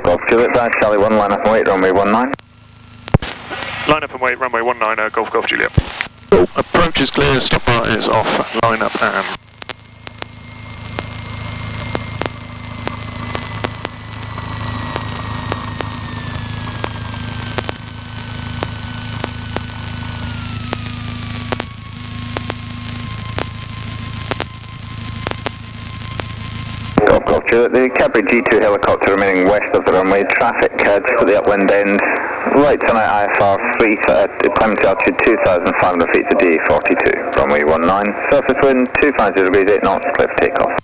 Golf Juliet, Brad, Charlie 1, line up and wait, runway 19. Line up and wait, runway 19, Golf Juliet. Oh, approach is clear, stop bar is off, line up and... Golf Juliet, the Cadbury G2 helicopter remaining west of the runway, traffic just at the upwind end, right on IFR 3, climbing to altitude 2,500 feet to D42, runway 19, surface wind 250 degrees 8 knots, clear for takeoff.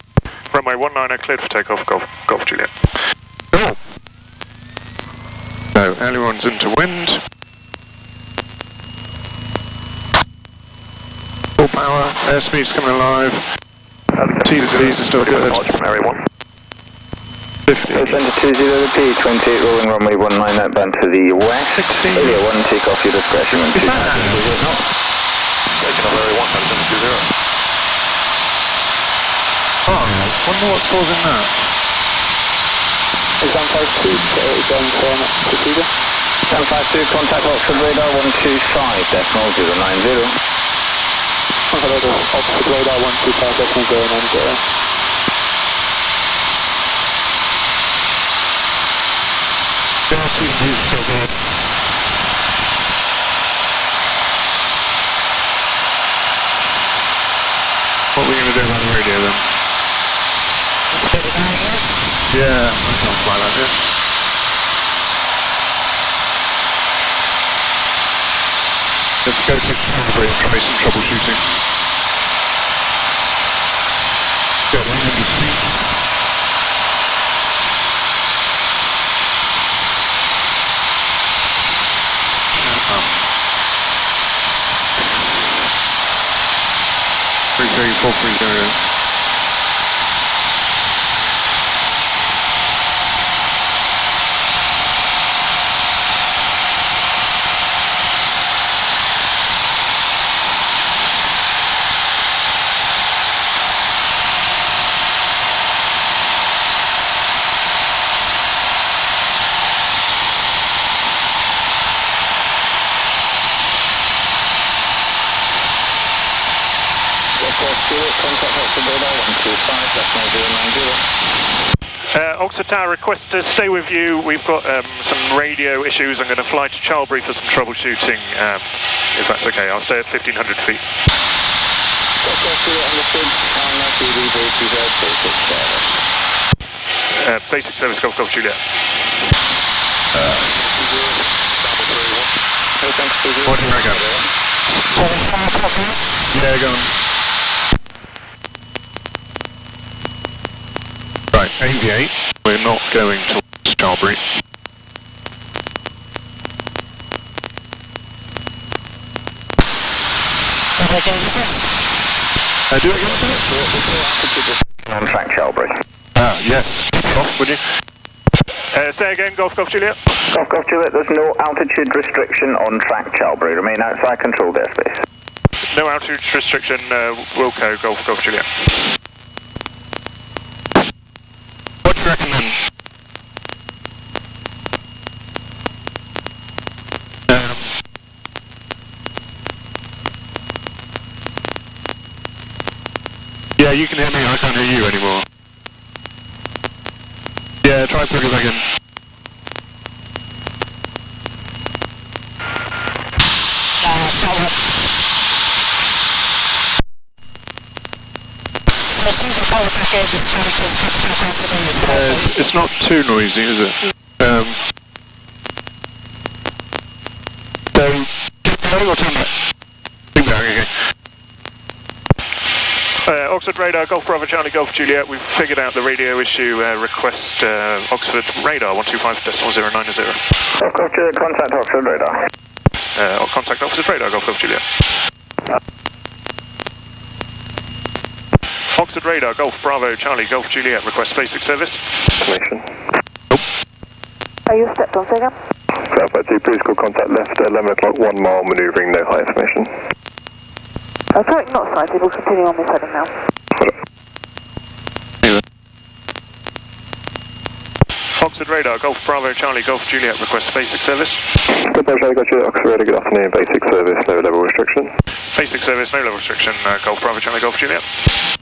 Runway 19, cleared for takeoff, Golf Juliet. Oh! So, ailerons into wind. Full power, airspeed's coming alive. T's and D's are still good. From area 1. 50. Center 20, the PA28 rolling runway 19 outbound to the west. 16. Area 1, take off your discretion. Is that? Taking off area 1, center 20. Oh, I wonder what's causing that. Is 152, going from procedure. 152, contact Oxford radar 125.090. Oxford radar 125.090. Airspeed is still good. What are we going to do about the radio then? Yeah, I can't fly like this. Let's go to Calvary and try some troubleshooting. Got 100 feet. Three, 430. Oxford Tower, request to stay with you. We've got some radio issues. I'm going to fly to Charlbury for some troubleshooting, if that's okay. I'll stay at 1,500 feet. Basic service, Golf Juliet. What do you reckon? Yeah, go on. Right, aviate. We're not going towards Charlbury. Do it again, On track Charlbury. Ah, yes. Off, would you? Say again, Golf Juliet. Golf Juliet, there's no altitude restriction on track Charlbury. Remain outside controlled airspace. No altitude restriction, Wilco, Golf Juliet. What do you recommend? Yeah, you can hear me, I can't hear you anymore. Yeah, try putting it back in. It's not too noisy, is it? So, keep going or turn back? Keep going, okay. Oxford radar, Golf Bravo Charlie, Golf Juliet. We've figured out the radio issue. Request Oxford radar 125.090. Golf Juliet, contact Oxford radar. Contact Oxford radar, Golf Juliet. Oxford radar, Golf Bravo Charlie, Golf Juliet. Request basic service. Information. Are you stepped on figure? Southwest 2, please call contact left at 11 o'clock, 1 mile, manoeuvring, no high information. Okay, not sighted, we'll continue on this heading now. Oxford Oxford radar, Golf Bravo Charlie, Golf Juliet, request basic service. Golf Bravo Charlie, Golf Juliet, Oxford radar, good afternoon, basic service, no level restriction. Basic service, no level restriction, Golf Bravo Charlie, Golf Juliet.